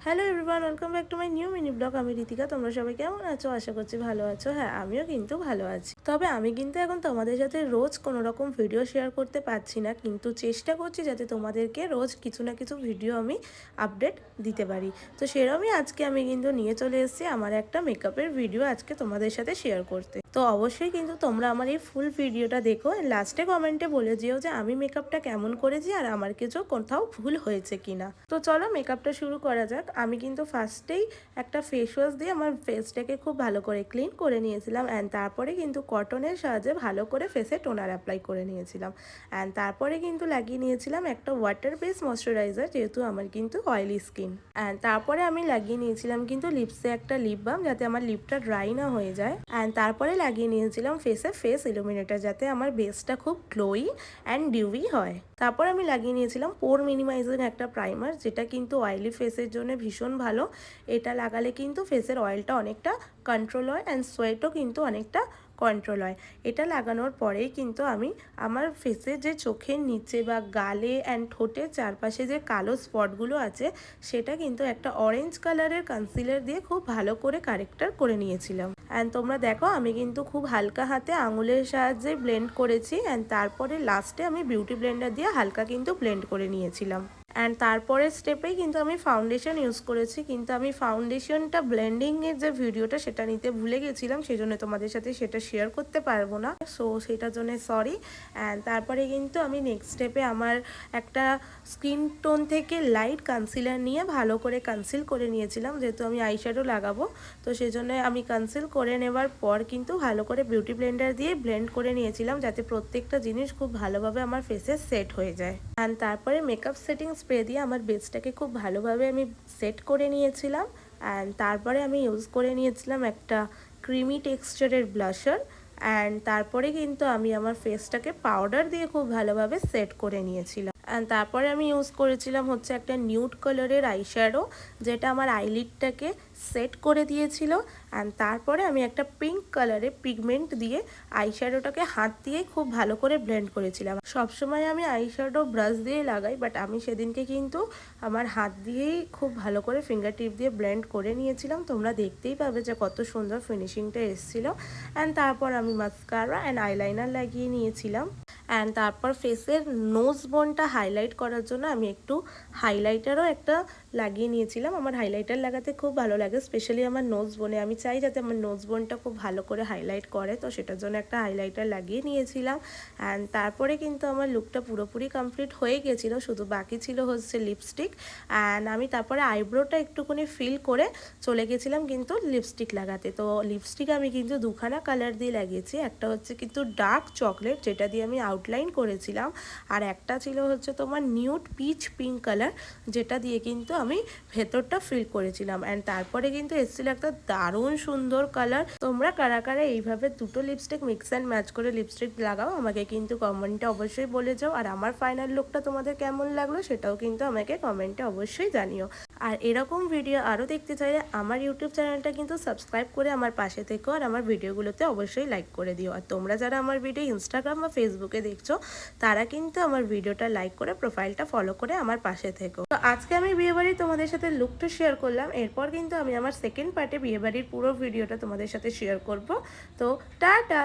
Hello everyone, welcome back to my new mini blog. আমি রিতিকা। তোমরা সবাই কেমন আছো? আশা করছি ভালো আছো। হ্যাঁ, আমিও কিন্তু ভালো আছি। তবে আমি কিন্তু এখন তোমাদের সাথে রোজ কোনো রকম ভিডিও শেয়ার করতে পারছি না, কিন্তু চেষ্টা করছি যাতে তোমাদেরকে রোজ কিছু না কিছু ভিডিও আমি আপডেট দিতে পারি। তো সেরকমই আজকে আমি কিন্তু নিয়ে চলে এসেছি আমার একটা মেকআপের ভিডিও আজকে তোমাদের সাথে শেয়ার করতে। তো অবশ্যই কিন্তু তোমরা আমার এই ফুল ভিডিওটা দেখো, লাস্টে কমেন্টে বলে যেও যে আমি মেকআপটা কেমন করেছি আর আমার কিছু কোথাও ভুল হয়েছে কিনা। তো চলো মেকআপটা শুরু করা যাক। আমি কিন্তু ফার্স্টেই একটা ফেস ওয়াশ দিয়ে আমার ফেসটাকে খুব ভালো করে ক্লিন করে নিয়েছিলাম, অ্যান্ড তারপরে কিন্তু কটনের সাহায্যে ভালো করে ফেসে টোনার অ্যাপ্লাই করে নিয়েছিলাম, অ্যান্ড তারপরে কিন্তু লাগিয়ে নিয়েছিলাম একটা ওয়াটার বেস ময়শ্চারাইজার, যেহেতু আমার কিন্তু অয়েলি স্কিন। অ্যান্ড তারপরে আমি লাগিয়ে নিয়েছিলাম কিন্তু লিপসে একটা লিপ বাম, যাতে আমার লিপটা ড্রাই না হয়ে যায়। অ্যান্ড তারপরে লাগিয়ে নিয়েছিলাম ফেসে ফেস ইলুমিনেটার, যাতে আমার বেসটা খুব গ্লোই অ্যান্ড ডিউই হয়। তারপর আমি লাগিয়ে নিয়েছিলাম পোর মিনিমাইজিং একটা প্রাইমার, যেটা কিন্তু অয়েলি ফেসের জন্য ভীষণ ভালো। এটা লাগালে কিন্তু ফেসের অয়েলটা অনেকটা কন্ট্রোল হয়, অ্যান্ড সোয়েটও কিন্তু অনেকটা কন্ট্রোল হয়। এটা লাগানোর পরেই কিন্তু আমি আমার ফেসে যে চোখের নিচে বা গালে অ্যান্ড ঠোঁটের চারপাশে যে কালো স্পটগুলো আছে, সেটা কিন্তু একটা অরেঞ্জ কালারের কনসিলার দিয়ে খুব ভালো করে কারেক্টার করে নিয়েছিলাম। অ্যান্ড তোমরা দেখো আমি কিন্তু খুব হালকা হাতে আঙুলের সাহায্যে ব্লেন্ড করেছি, অ্যান্ড তারপরে লাস্টে আমি বিউটি ব্লেন্ডার দিয়ে হালকা কিন্তু ব্লেন্ড করে নিয়েছিলাম। অ্যান্ড তারপরের স্টেপেই কিন্তু আমি ফাউন্ডেশন ইউজ করেছি, কিন্তু আমি ফাউন্ডেশনটা ব্লেন্ডিংয়ের যে ভিডিওটা সেটা নিতে ভুলে গেছিলাম, সেই জন্য তোমাদের সাথে সেটা শেয়ার করতে পারবো না। সো সেটার জন্য সরি। অ্যান্ড তারপরে কিন্তু আমি নেক্সট স্টেপে আমার একটা স্কিন টোন থেকে লাইট কনসিলার নিয়ে ভালো করে কনসিল করে নিয়েছিলাম, যেহেতু আমি আইশ্যাডো লাগাবো। তো সেই জন্য আমি কনসিল করে নেওয়ার পর কিন্তু ভালো করে বিউটি ব্লেন্ডার দিয়ে ব্লেন্ড করে নিয়েছিলাম, যাতে প্রত্যেকটা জিনিস খুব ভালোভাবে আমার ফেসে সেট হয়ে যায়। অ্যান্ড তারপরে মেকআপ সেটিং স্প্রে দিয়ে আমার বেসটাকে খুব ভালোভাবে আমি সেট করে নিয়েছিলাম। অ্যান্ড তারপরে আমি ইউজ করে নিয়েছিলাম একটা ক্রিমি টেক্সচারের ব্লাশার। অ্যান্ড তারপরে কিন্তু আমি আমার ফেসটাকে পাউডার দিয়ে খুব ভালোভাবে সেট করে নিয়েছিলাম। অ্যান্ড তারপরে আমি ইউজ করেছিলাম হচ্ছে একটা নিউড কালারের আইশ্যাডো, যেটা আমার আইলিডটাকে সেট করে দিয়েছিল। অ্যান্ড তারপরে আমি একটা পিঙ্ক কালারের পিগমেন্ট দিয়ে আইশ্যাডোটাকে হাত দিয়ে খুব ভালো করে ব্লেন্ড করেছিলাম। সবসময় আমি আইশ্যাডো ব্রাশ দিয়ে লাগাই, বাট আমি সেদিনকে কিন্তু আমার হাত দিয়েই খুব ভালো করে ফিঙ্গার টিপ দিয়ে ব্লেন্ড করে নিয়েছিলাম। তোমরা দেখতেই পাবে যে কত সুন্দর ফিনিশিংটা এসেছিলো। অ্যান্ড তারপর আমি মাস্কারা অ্যান্ড আইলাইনার লাগিয়ে নিয়েছিলাম। অ্যান্ড তারপর ফেসের নোজ বোনটা হাইলাইট করার জন্য আমি একটু হাইলাইটারও একটা লাগিয়ে নিয়েছিলাম। আমার হাইলাইটার লাগাতে খুব ভালো লাগে, স্পেশালি আমার নোজ বোনে। আমি চাই যাতে আমার নোজ বোনটা খুব ভালো করে হাইলাইট করে, তো সেটার জন্য একটা হাইলাইটার লাগিয়ে নিয়েছিলাম। অ্যান্ড তারপরে কিন্তু আমার লুকটা পুরোপুরি কমপ্লিট হয়ে গেছিলো, শুধু বাকি ছিল হচ্ছে লিপস্টিক। অ্যান্ড আমি তারপরে আইব্রোটা একটুখানি ফিল করে চলে গেছিলাম কিন্তু লিপস্টিক লাগাতে। তো লিপস্টিক আমি কিন্তু দুখানা কালার দিয়ে লাগিয়েছি। একটা হচ্ছে কিন্তু ডার্ক চকলেট, যেটা দিয়ে আমি আউটলাইন করেছিলাম, আর একটা ছিল হচ্ছে তোমার নিউড পিচ পিঙ্ক কালার, যেটা দিয়ে কিন্তু আমি ভেতরটা ফিল করেছিলাম। অ্যান্ড তারপরে কিন্তু এসেছিল একটা দারুণ সুন্দর কালার। তোমরা কারা কারা এইভাবে দুটো লিপস্টিক মিক্স অ্যান্ড ম্যাচ করে লিপস্টিক লাগাও, আমাকে কিন্তু কমেন্টে অবশ্যই বলে যাও। আর আমার ফাইনাল লুকটা তোমাদের কেমন লাগলো সেটাও কিন্তু আমাকে কমেন্টে অবশ্যই জানিও। আর এরকম ভিডিও আরও দেখতে চাইলে আমার ইউটিউব চ্যানেলটা কিন্তু সাবস্ক্রাইব করে আমার পাশে থেকো, আর আমার ভিডিওগুলোতে অবশ্যই লাইক করে দিও। আর তোমরা যারা আমার ভিডিও ইনস্টাগ্রাম বা ফেসবুকে দেখছো, তারা কিন্তু আমার ভিডিওটা লাইক করে প্রোফাইলটা ফলো করে আমার পাশে থেকো। তো আজকে আমি বিয়েবাড়ির তোমাদের সাথে লুকটা শেয়ার করলাম, এরপর কিন্তু আমি আমার সেকেন্ড পার্টে বিয়েবাড়ির পুরো ভিডিওটা তোমাদের সাথে শেয়ার করব। তো টাটা।